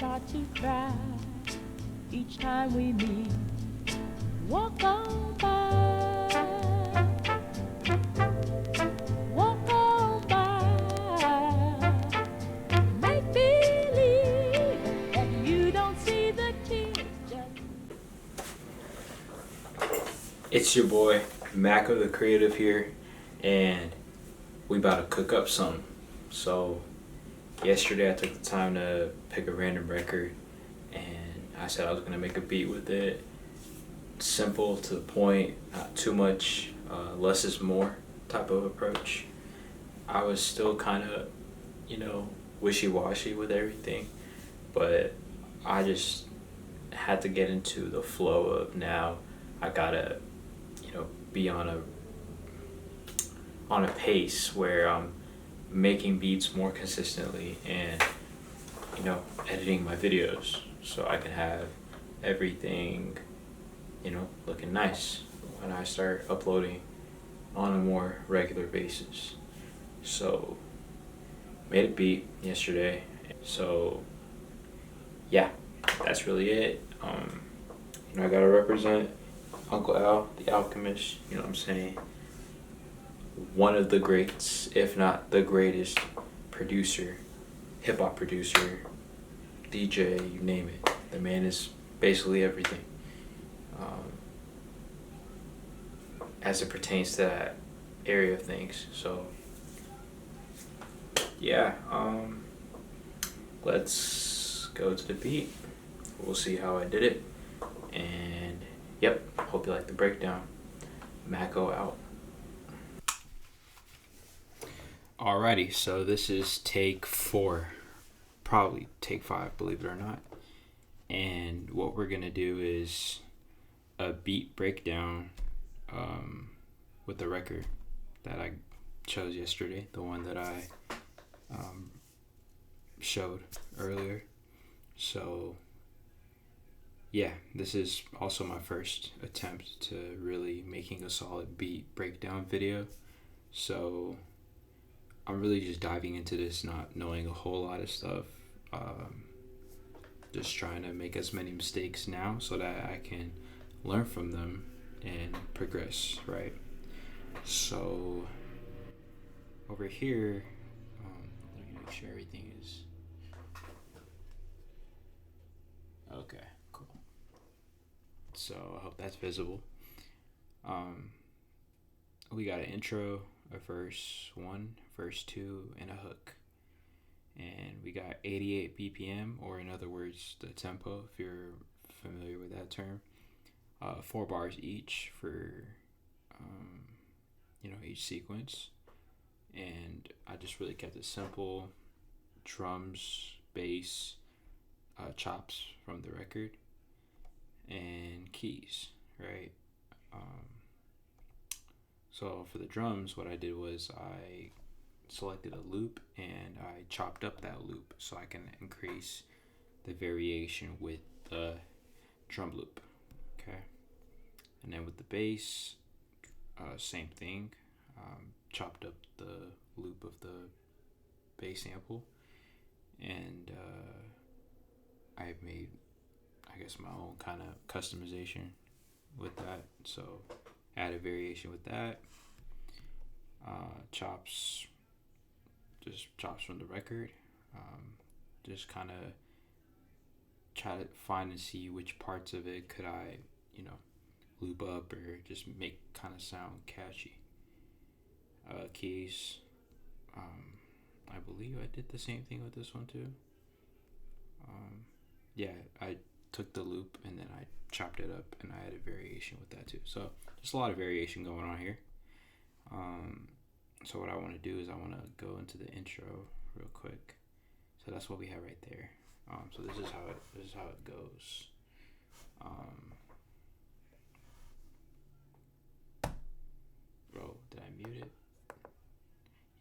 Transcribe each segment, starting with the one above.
start to thrive each time we meet. Walk on by, walk on by. Make believe that you don't see the tears. It's your boy maKö the Creative here, and we about to cook up something. So yesterday I took the time to pick a random record, and I said I was gonna make a beat with it. Simple, to the point, not too much, less is more type of approach. I was still kind of, wishy-washy with everything, but I just had to get into the flow of now I gotta, be on a pace where I'm making beats more consistently and editing my videos so I can have everything looking nice when I start uploading on a more regular basis. So made a beat yesterday, so yeah, that's really it. I gotta represent Uncle Al, the Alchemist, you know what I'm saying? One of the greats, if not the greatest producer, hip hop producer, DJ, you name it. The man is basically everything. As it pertains to that area of things. So yeah, let's go to the beat. We'll see how I did it. And yep, hope you like the breakdown. maKö out. Alrighty, so this is take 4, probably take 5, believe it or not. And what we're gonna do is a beat breakdown with the record that I chose yesterday, the one that I showed earlier. So yeah, this is also my first attempt to really making a solid beat breakdown video. So I'm really just diving into this, not knowing a whole lot of stuff. Just trying to make as many mistakes now so that I can learn from them and progress, right? So over here, let me make sure everything is okay. Cool. So I hope that's visible. We got an intro, a verse 1, verse 2, and a hook. And we got 88 BPM, or in other words, the tempo, if you're familiar with that term. 4 bars each for, each sequence. And I just really kept it simple. Drums, bass, chops from the record, and keys, right? So for the drums, what I did was I selected a loop and I chopped up that loop so I can increase the variation with the drum loop. Okay. And then with the bass, same thing. Chopped up the loop of the bass sample, and I made, I guess, my own kind of customization with that. So added variation with that. Chops, just chops from the record. Just kind of try to find and see which parts of it could I, loop up or just make kind of sound catchy. Keys, I believe I did the same thing with this one too. Yeah, I took the loop and then I chopped it up and I added variation with that too. So just a lot of variation going on here. So what I want to do is I want to go into the intro real quick. So that's what we have right there. So this is how it goes. Bro, did I mute it?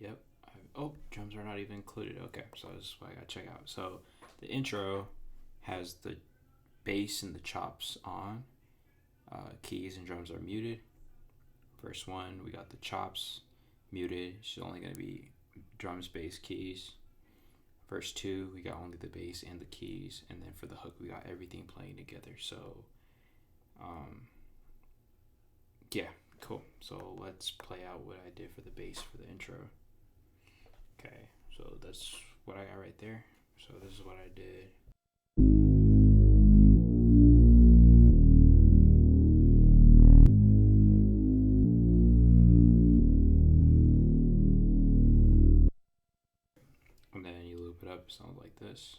Yep. Drums are not even included. Okay, so this is what I gotta check out. So the intro has the bass and the chops on. Keys and drums are muted. Verse 1, we got the chops muted. It's only gonna be drums, bass, keys. verse 2, we got only the bass and the keys, and then for the hook, we got everything playing together. So, yeah, cool. So let's play out what I did for the bass for the intro. Okay, so that's what I got right there. So this is what I did. And then you loop it up, it sounds like this.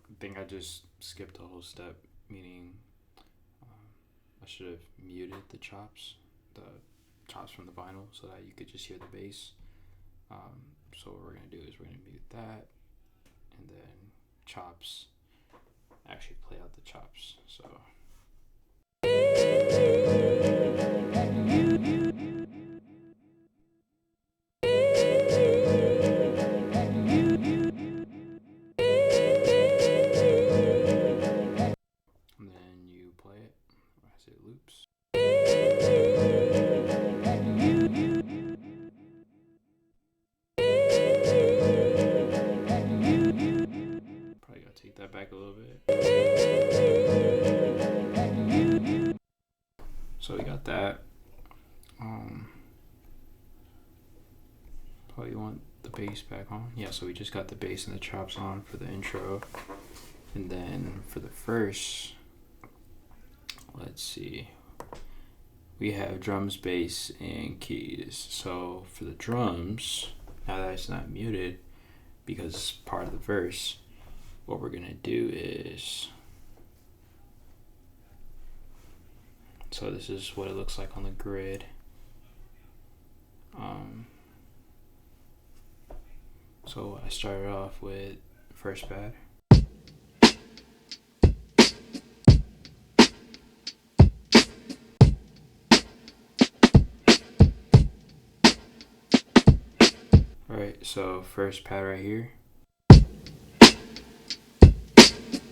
I think I just skipped a whole step, meaning I should have muted the chops from the vinyl, so that you could just hear the bass. So what we're going to do is we're going to mute that, and then chops, actually play out the chops. So and then you play it as it loops. Probably gotta take that back a little bit. So we got that. Probably want the bass back on. Yeah, so we just got the bass and the chops on for the intro. And then for the verse, let's see. We have drums, bass, and keys. So for the drums, now that it's not muted, because it's part of the verse, what we're gonna do is, so this is what it looks like on the grid. So I started off with first pad. Alright, so first pad right here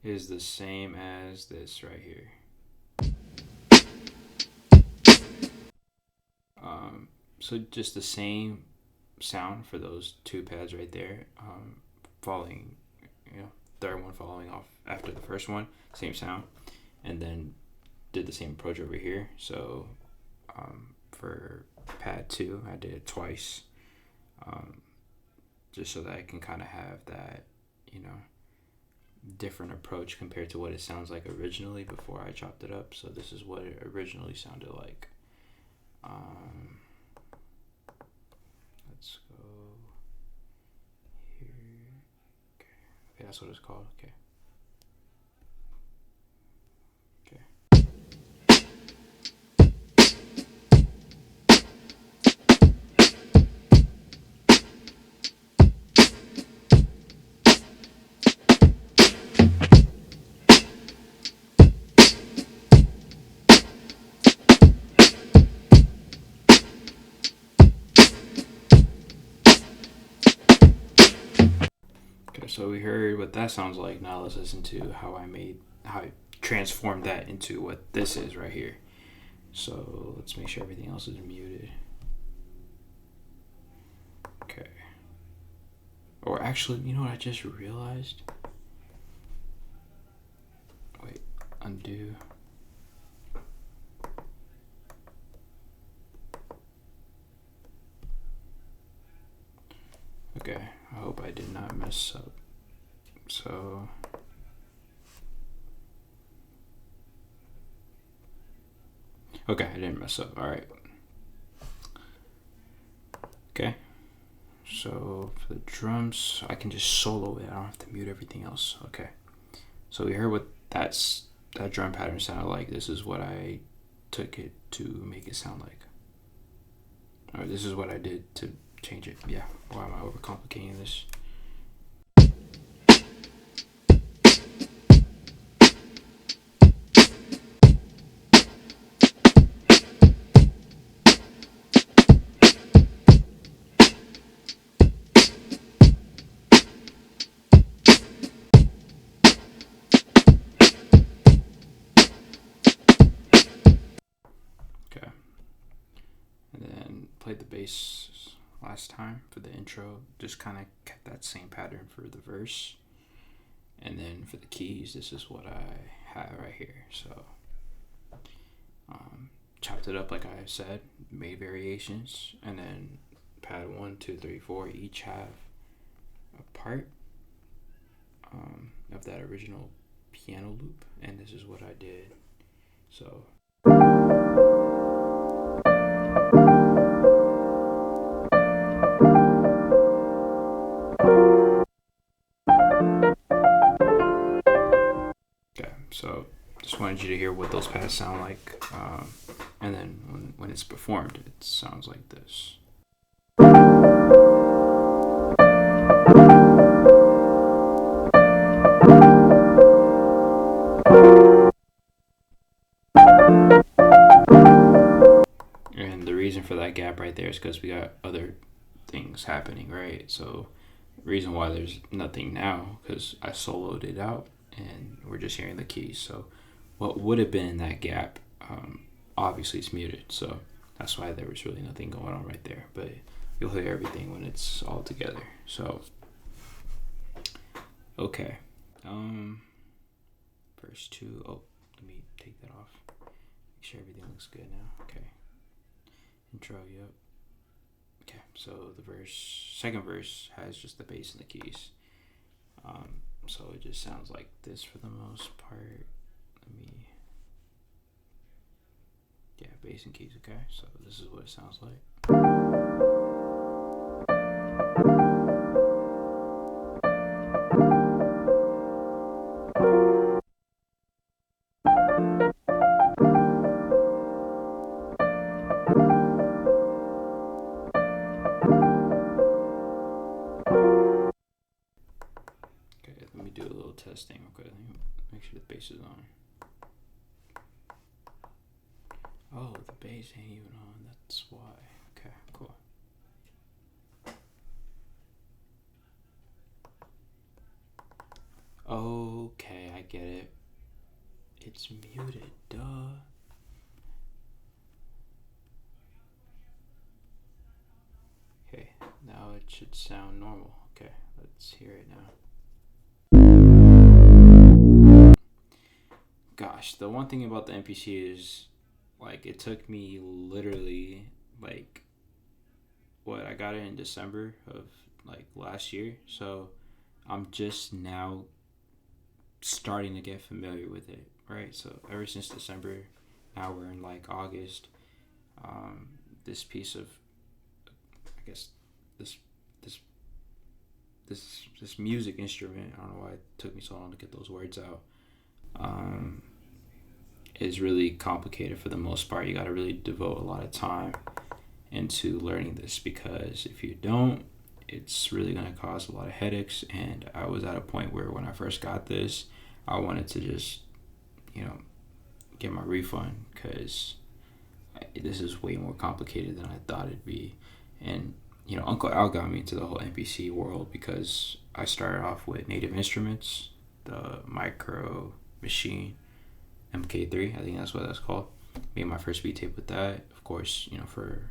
is the same as this right here. So just the same sound for those two pads right there, following, third one following off after the first one, same sound, and then did the same approach over here. So for pad 2, I did it twice, just so that I can kind of have that, different approach compared to what it sounds like originally before I chopped it up. So this is what it originally sounded like. Let's go here. Okay, that's what it's called. Okay. So we heard what that sounds like. Now let's listen to how I transformed that into what this is right here. So let's make sure everything else is muted. Okay. Or actually, you know what I just realized? Wait, undo. Okay, I hope I did not mess up. So okay, I didn't mess up. All right. Okay. So for the drums, I can just solo it. I don't have to mute everything else. Okay. So we heard what that drum pattern sounded like. This is what I took it to make it sound like. All right, this is what I did to change it. Yeah. Why am I overcomplicating this? played the bass last time for the intro. Just kind of kept that same pattern for the verse. And then for the keys, this is what I have right here. So chopped it up like I said, made variations, and then pad 1, 2, 3, 4 each have a part of that original piano loop, and this is what I did. So okay, so just wanted you to hear what those pads sound like, and then when it's performed, it sounds like this. And the reason for that gap right there is because we got other things happening, right? So the reason why there's nothing now, because I soloed it out and we're just hearing the keys. So what would have been in that gap, obviously it's muted, so that's why there was really nothing going on right there. But you'll hear everything when it's all together. So okay, verse 2. Oh, let me take that off. Make sure everything looks good now. Okay. Intro, yep. Okay, so the second verse has just the bass and the keys. So it just sounds like this for the most part. Yeah, bass and keys, okay? So this is what it sounds like. Okay, let me do a little testing real quick. Make sure the bass is on. Oh, the bass ain't even on. That's why. Okay, cool. Okay, I get it. It's muted, duh. Okay, now it should sound normal. Okay, let's hear it now. Gosh, the one thing about the MPC is, like, it took me literally, like, I got it in December of, like, last year, so I'm just now starting to get familiar with it, right? So ever since December, now we're in, like, August. This piece of, I guess, this music instrument, I don't know why it took me so long to get those words out, is really complicated for the most part. You got to really devote a lot of time into learning this, because if you don't, it's really going to cause a lot of headaches. And I was at a point where when I first got this, I wanted to just, get my refund, because this is way more complicated than I thought it'd be. And Uncle Al got me into the whole MPC world because I started off with Native Instruments, the micro machine MK3, I think that's what that's called. Made my first beat tape with that. Of course, for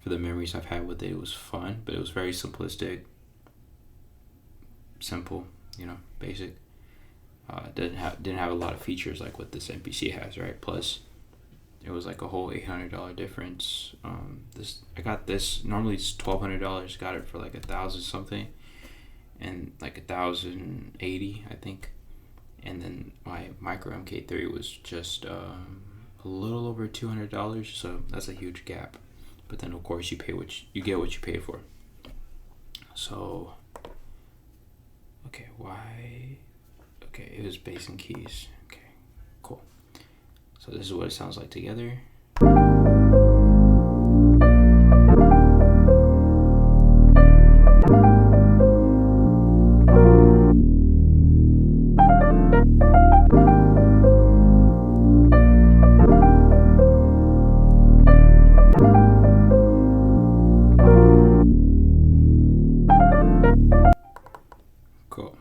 the memories I've had with it, it was fun, but it was very simplistic, simple, basic. Didn't have a lot of features like what this MPC has, right? Plus, it was like a whole $800 difference. I got this, normally it's $1,200. Got it for like $1,000 something, and like $1,080, I think. And then my micro MK3 was just a little over $200, so that's a huge gap. But then of course you get what you pay for. So okay, why? Okay, it was bass and keys. Okay, cool. So this is what it sounds like together. Cool.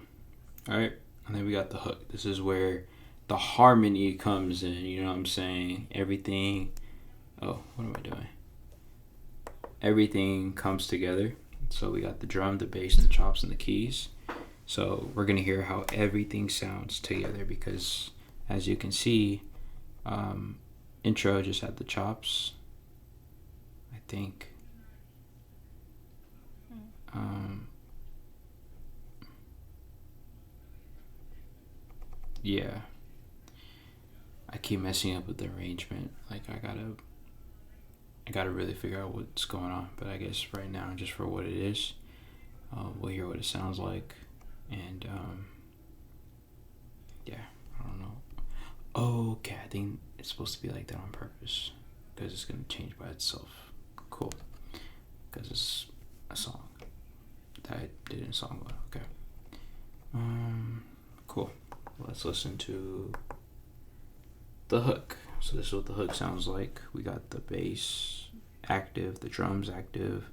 Alright, and then we got the hook. This is where the harmony comes in, you know what I'm saying? Everything. Oh, what am I doing? everything comes together. So we got the drum, the bass, the chops, and the keys. So we're gonna hear how everything sounds together, because as you can see, intro just had the chops, I think. Yeah, I keep messing up with the arrangement. Like I gotta really figure out what's going on. But I guess right now, just for what it is, we'll hear what it sounds like, and yeah, I don't know. Oh, okay, I think it's supposed to be like that on purpose, because it's gonna change by itself. Cool, because it's a song that I did in song mode. Okay. Cool. Let's listen to the hook. So this is what the hook sounds like. We got the bass active, the drums active,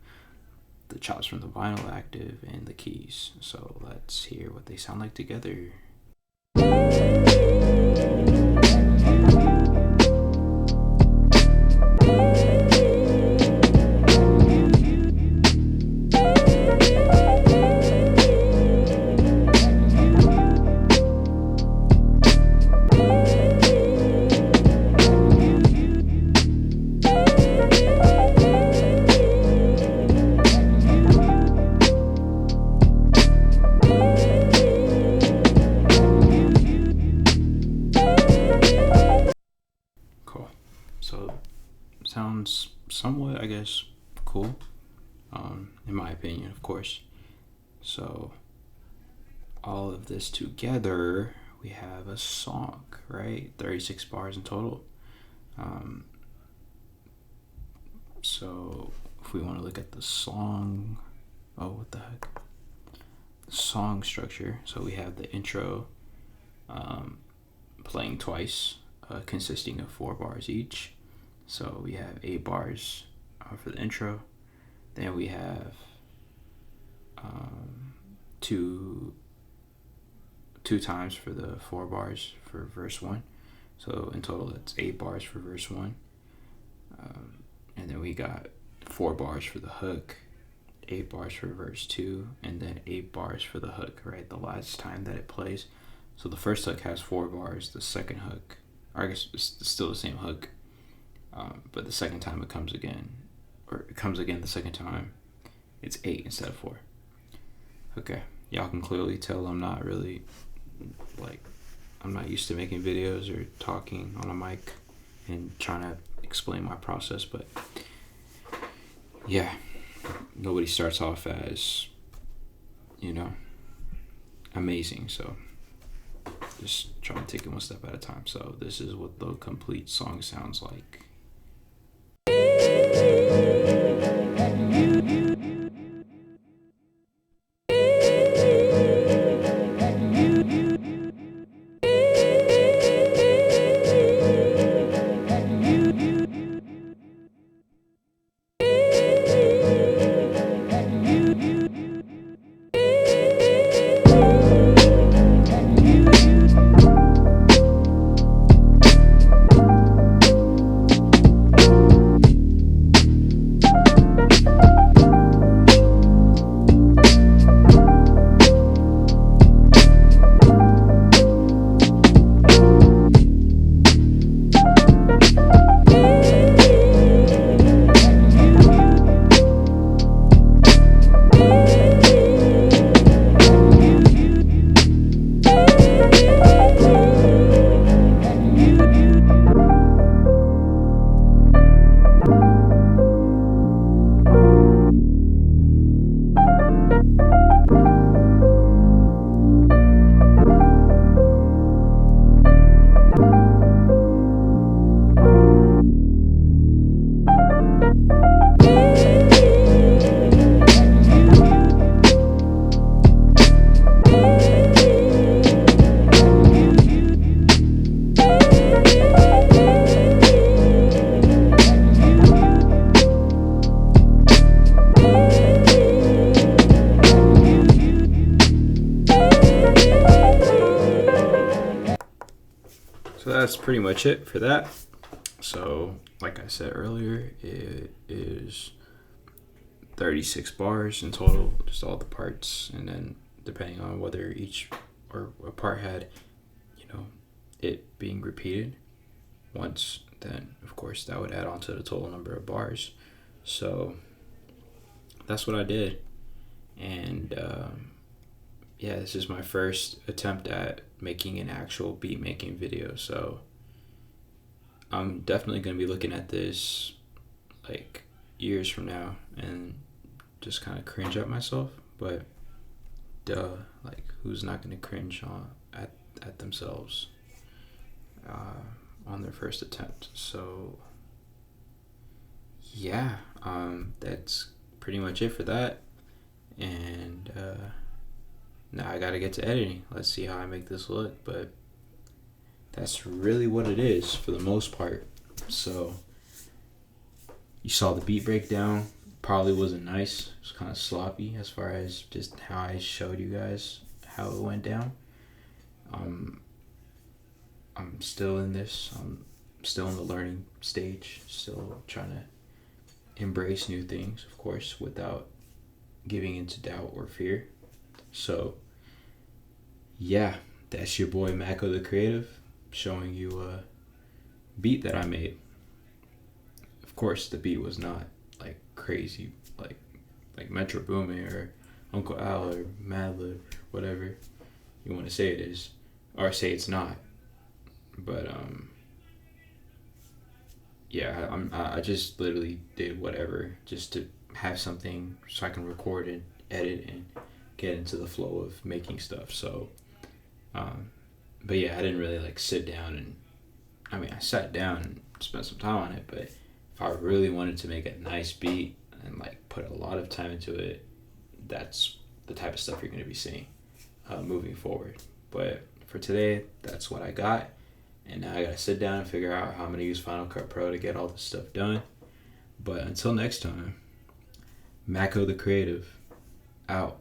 the chops from the vinyl active, and the keys. So let's hear what they sound like together. So sounds somewhat, I guess, cool, in my opinion, of course. So all of this together, we have a song, right? 36 bars in total. So if we want to look at the song, what the heck? The song structure. So we have the intro playing twice, consisting of 4 bars each. So we have 8 bars for the intro. Then we have two times for the 4 bars for verse 1. So in total, that's 8 bars for verse 1. And then we got 4 bars for the hook, 8 bars for verse 2, and then 8 bars for the hook, right? The last time that it plays. So the first hook has 4 bars. The second hook, or I guess it's still the same hook, but the second time it comes again the second time, it's 8 instead of 4. Okay, y'all can clearly tell I'm not really, I'm not used to making videos or talking on a mic and trying to explain my process, but yeah, nobody starts off as, amazing, so just trying to take it one step at a time. So this is what the complete song sounds like. So that's pretty much it for that. So like I said earlier, it is 36 bars in total, just all the parts, and then depending on whether each or a part had, you know, it being repeated once, then of course that would add on to the total number of bars. So that's what I did. And yeah, this is my first attempt at making an actual beat making video. So I'm definitely going to be looking at this like years from now and just kind of cringe at myself. But duh, like who's not going to cringe at themselves on their first attempt? So yeah, that's pretty much it for that. And now I gotta get to editing. Let's see how I make this look, but that's really what it is for the most part. So you saw the beat breakdown. Probably wasn't nice. It was kind of sloppy as far as just how I showed you guys how it went down. I'm still in this. I'm still in the learning stage. Still trying to embrace new things, of course, without giving into doubt or fear. So yeah, that's your boy Mako the Creative showing you a beat that I made. Of course, the beat was not like crazy, like Metro Boomin or Uncle Al or Madlib, whatever you want to say it is, or say it's not. But yeah, I just literally did whatever just to have something so I can record and edit and get into the flow of making stuff. So but yeah, I didn't really like sit down and I sat down and spent some time on it, but if I really wanted to make a nice beat and like put a lot of time into it, that's the type of stuff you're going to be seeing moving forward. But for today, that's what I got, and now I gotta sit down and figure out how I'm gonna use Final Cut Pro to get all this stuff done. But until next time, Mako the Creative, out.